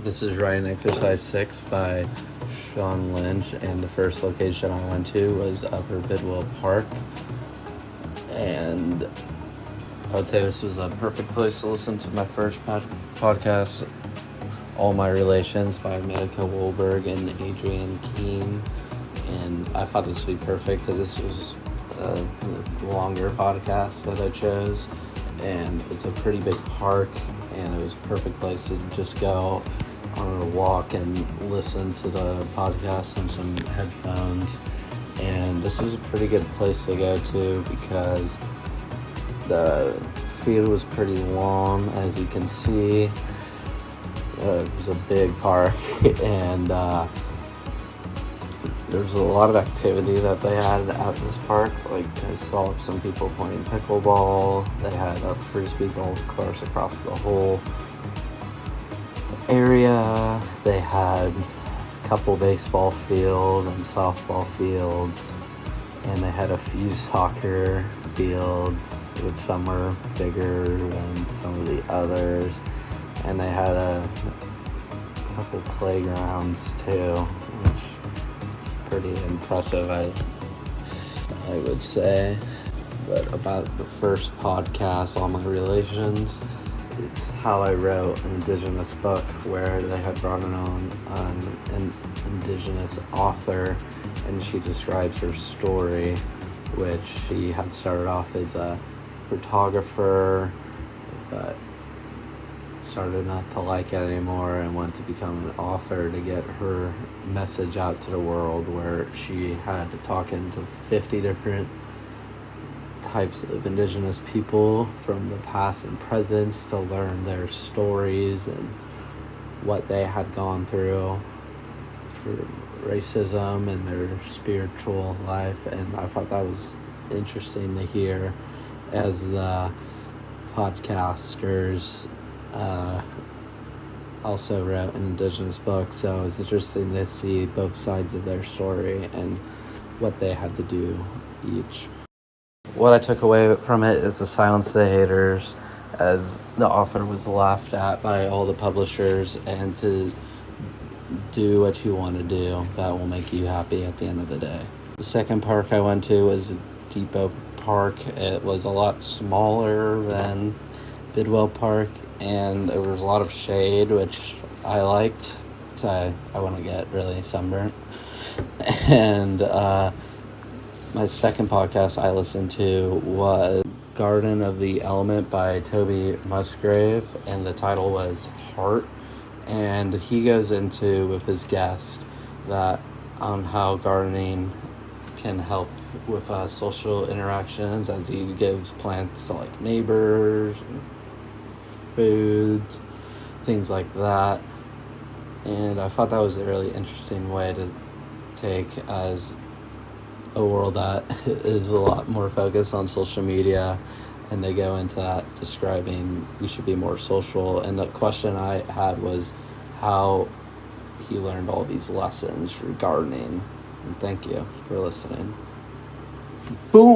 This is Writing Exercise 6 by Sean Lynch, and the first location I went to was Upper Bidwell Park. And I would say this was a perfect place to listen to my first podcast, All My Relations by Medica Wolberg and Adrienne Keene. And I thought this would be perfect because this was a longer podcast that I chose. And it's a pretty big park, and it was a perfect place to just go on a walk and listen to the podcast on some headphones. And this was a pretty good place to go to because the field was pretty long, as you can see. It was a big park, and there was a lot of activity that they had at this park. Like, I saw some people playing pickleball. They had a frisbee golf course across the whole area. They had a couple baseball fields and softball fields, and they had a few soccer fields, which some were bigger than some of the others. And they had a couple playgrounds too, which is pretty impressive, I would say. But about the first podcast, All My Relations, it's how I wrote an Indigenous book, where they had brought on an Indigenous author, and she describes her story, which she had started off as a photographer, but started not to like it anymore and wanted to become an author to get her message out to the world, where she had to talk into 50 different types of Indigenous people from the past and presents to learn their stories and what they had gone through for racism and their spiritual life. And I thought that was interesting to hear, as the podcasters also wrote an Indigenous book, so it was interesting to see both sides of their story and what they had to do each. What I took away from it is to silence the haters, as the author was laughed at by all the publishers, and to do what you want to do that will make you happy at the end of the day. The second park I went to was Depot Park. It was a lot smaller than Bidwell Park, and there was a lot of shade, which I liked, so I want to get really sunburnt. And my second podcast I listened to was Garden of the Element by Toby Musgrave, and the title was Heart. And he goes into, with his guest, that on how gardening can help with social interactions, as he gives plants to like neighbors, food, things like that. And I thought that was a really interesting way to take, as a world that is a lot more focused on social media, and they go into that describing we should be more social. And the question I had was how he learned all these lessons through gardening. And thank you for listening. Boom.